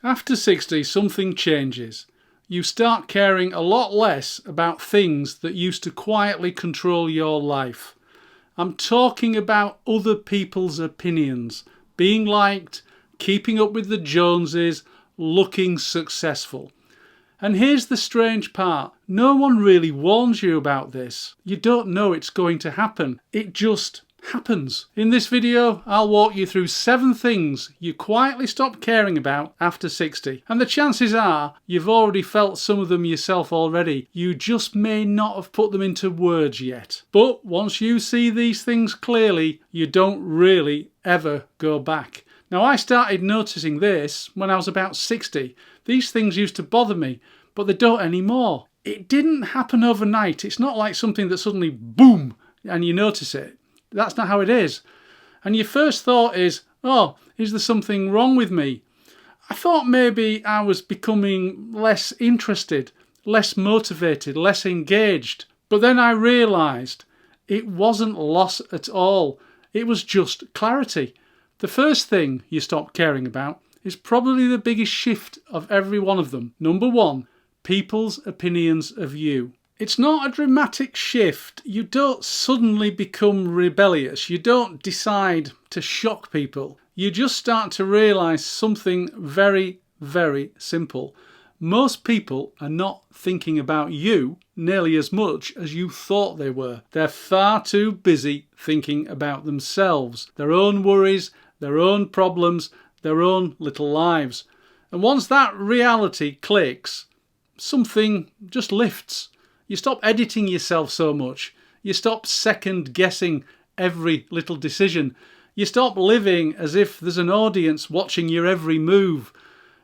After 60, something changes. You start caring a lot less about things that used to quietly control your life. I'm talking about other people's opinions, being liked, keeping up with the Joneses, looking successful. And here's the strange part. No one really warns you about this. You don't know it's going to happen. It just happens. In this video, I'll walk you through 7 things you quietly stop caring about after 60. And the chances are you've already felt some of them yourself already. You just may not have put them into words yet. But once you see these things clearly, you don't really ever go back. Now, I started noticing this when I was about 60. These things used to bother me, but they don't anymore. It didn't happen overnight. It's not like something that suddenly, boom, and you notice it. That's not how it is. And your first thought is, oh, is there something wrong with me? I thought maybe I was becoming less interested, less motivated, less engaged. But then I realised it wasn't loss at all. It was just clarity. The first thing you stop caring about is probably the biggest shift of every one of them. Number 1, people's opinions of you. It's not a dramatic shift. You don't suddenly become rebellious. You don't decide to shock people. You just start to realise something very, very simple. Most people are not thinking about you nearly as much as you thought they were. They're far too busy thinking about themselves, their own worries, their own problems, their own little lives. And once that reality clicks, something just lifts. You stop editing yourself so much. You stop second guessing every little decision. You stop living as if there's an audience watching your every move.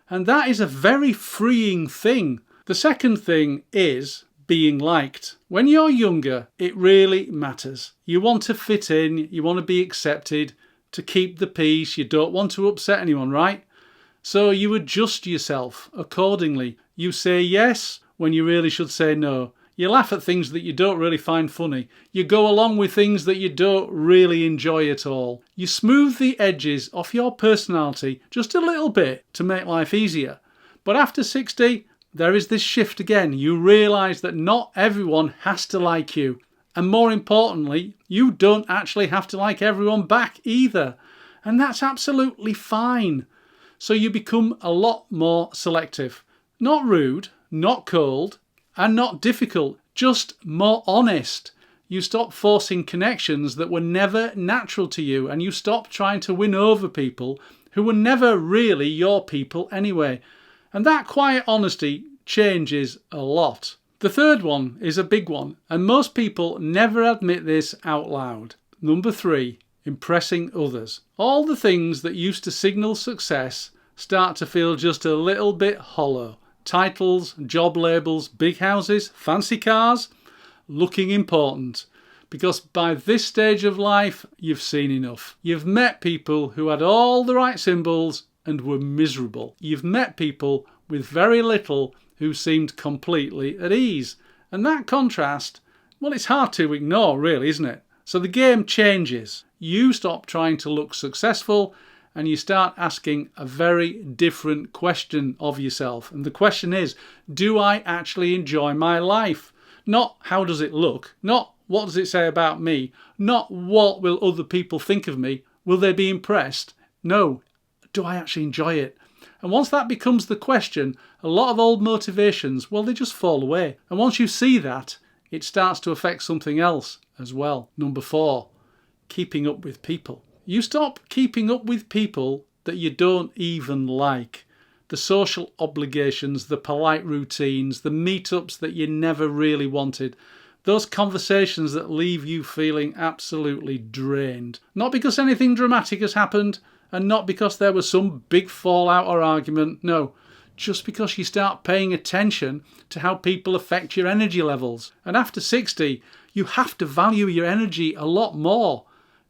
And that is a very freeing thing. The second thing is being liked. When you're younger, it really matters. You want to fit in, you want to be accepted, to keep the peace, you don't want to upset anyone, right? So you adjust yourself accordingly. You say yes when you really should say no. You laugh at things that you don't really find funny. You go along with things that you don't really enjoy at all. You smooth the edges off your personality just a little bit to make life easier. But after 60, there is this shift again. You realise that not everyone has to like you. And more importantly, you don't actually have to like everyone back either. And that's absolutely fine. So you become a lot more selective. Not rude, not cold, and not difficult, just more honest. You stop forcing connections that were never natural to you, and you stop trying to win over people who were never really your people anyway. And that quiet honesty changes a lot. The third one is a big one, and most people never admit this out loud. Number 3, impressing others. All the things that used to signal success start to feel just a little bit hollow. Titles, job labels, big houses, fancy cars, looking important. Because by this stage of life, you've seen enough. You've met people who had all the right symbols and were miserable. You've met people with very little who seemed completely at ease. And that contrast, well, it's hard to ignore, really, isn't it? So the game changes. You stop trying to look successful and you start asking a very different question of yourself. And the question is, do I actually enjoy my life? Not how does it look? Not what does it say about me? Not what will other people think of me? Will they be impressed? No. Do I actually enjoy it? And once that becomes the question, a lot of old motivations, well, they just fall away. And once you see that, it starts to affect something else as well. Number 4, keeping up with people. You stop keeping up with people that you don't even like. The social obligations, the polite routines, the meetups that you never really wanted. Those conversations that leave you feeling absolutely drained. Not because anything dramatic has happened, and not because there was some big fallout or argument. No, just because you start paying attention to how people affect your energy levels. And after 60, you have to value your energy a lot more.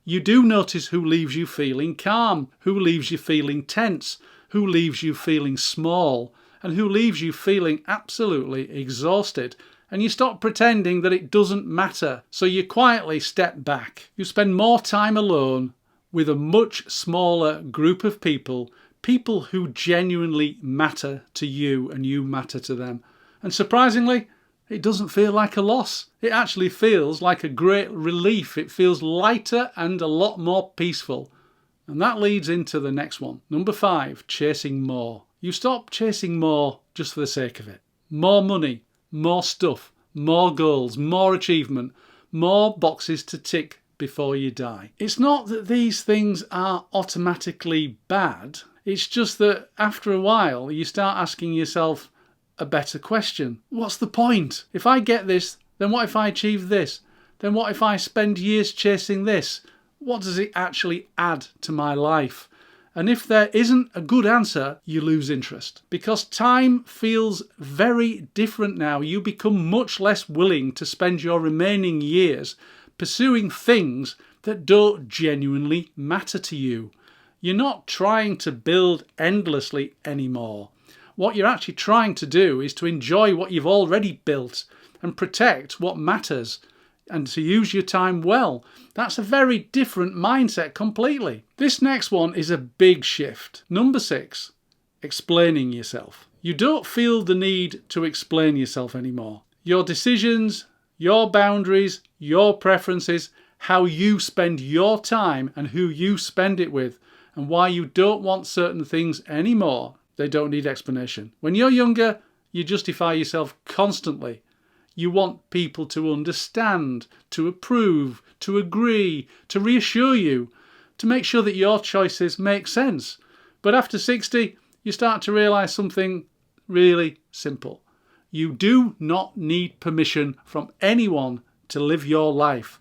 You do notice who leaves you feeling calm, who leaves you feeling tense, who leaves you feeling small, and who leaves you feeling absolutely exhausted. And you stop pretending that it doesn't matter. So you quietly step back. You spend more time alone with a much smaller group of people, people who genuinely matter to you and you matter to them. And surprisingly, it doesn't feel like a loss. It actually feels like a great relief. It feels lighter and a lot more peaceful. And that leads into the next one. Number 5, chasing more. You stop chasing more just for the sake of it. More money, more stuff, more goals, more achievement, more boxes to tick before you die. It's not that these things are automatically bad. It's just that after a while you start asking yourself a better question. What's the point? If I get this, then what if I achieve this? Then what if I spend years chasing this? What does it actually add to my life? And if there isn't a good answer, you lose interest. Because time feels very different now. You become much less willing to spend your remaining years pursuing things that don't genuinely matter to you. You're not trying to build endlessly anymore. What you're actually trying to do is to enjoy what you've already built and protect what matters and to use your time well. That's a very different mindset completely. This next one is a big shift. Number 6, explaining yourself. You don't feel the need to explain yourself anymore. Your decisions, your boundaries, your preferences, how you spend your time and who you spend it with, and why you don't want certain things anymore. They don't need explanation. When you're younger, you justify yourself constantly. You want people to understand, to approve, to agree, to reassure you, to make sure that your choices make sense. But after 60, you start to realise something really simple. You do not need permission from anyone to live your life.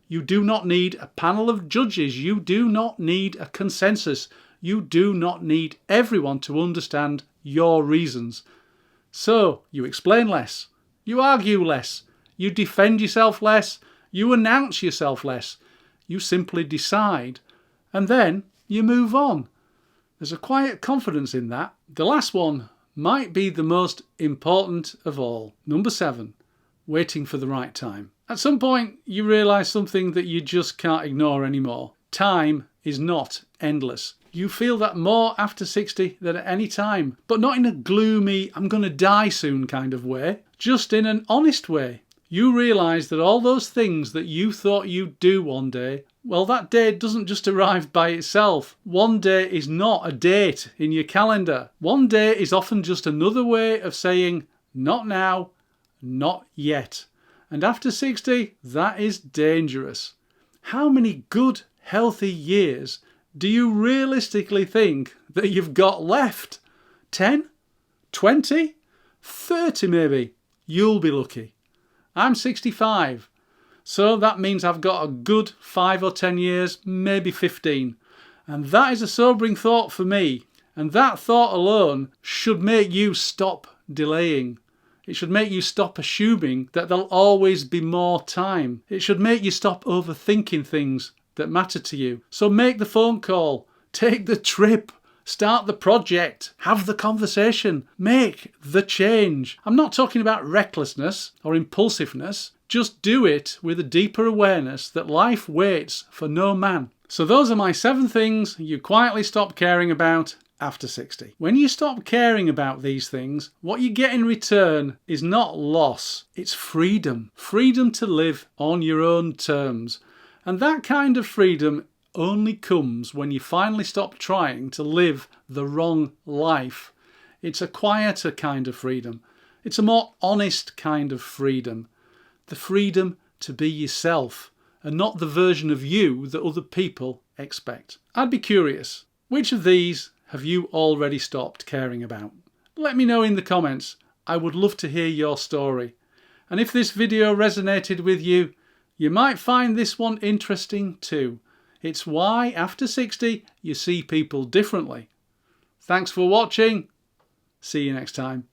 You do not need a panel of judges. You do not need a consensus. You do not need everyone to understand your reasons. So you explain less, you argue less, you defend yourself less, you announce yourself less. You simply decide and then you move on. There's a quiet confidence in that. The last one might be the most important of all. Number 7, waiting for the right time. At some point you realise something that you just can't ignore anymore. Time is not endless. You feel that more after 60 than at any time, but not in a gloomy, I'm going to die soon kind of way, just in an honest way. You realise that all those things that you thought you'd do one day, well, that day doesn't just arrive by itself. One day is not a date in your calendar. One day is often just another way of saying, not now, not yet. And after 60, that is dangerous. How many good, healthy years do you realistically think that you've got left? 10? 20? 30 maybe? You'll be lucky. I'm 65, so that means I've got a good 5 or 10 years, maybe 15. And that is a sobering thought for me. And that thought alone should make you stop delaying. It should make you stop assuming that there'll always be more time. It should make you stop overthinking things that matter to you. So make the phone call, take the trip, start the project, have the conversation, make the change. I'm not talking about recklessness or impulsiveness. Just do it with a deeper awareness that life waits for no man. So those are my 7 things you quietly stop caring about after 60. When you stop caring about these things, what you get in return is not loss, it's freedom. Freedom to live on your own terms. And that kind of freedom only comes when you finally stop trying to live the wrong life. It's a quieter kind of freedom. It's a more honest kind of freedom. The freedom to be yourself and not the version of you that other people expect. I'd be curious, which of these have you already stopped caring about? Let me know in the comments. I would love to hear your story. And if this video resonated with you, you might find this one interesting too. It's why after 60 you see people differently. Thanks for watching. See you next time.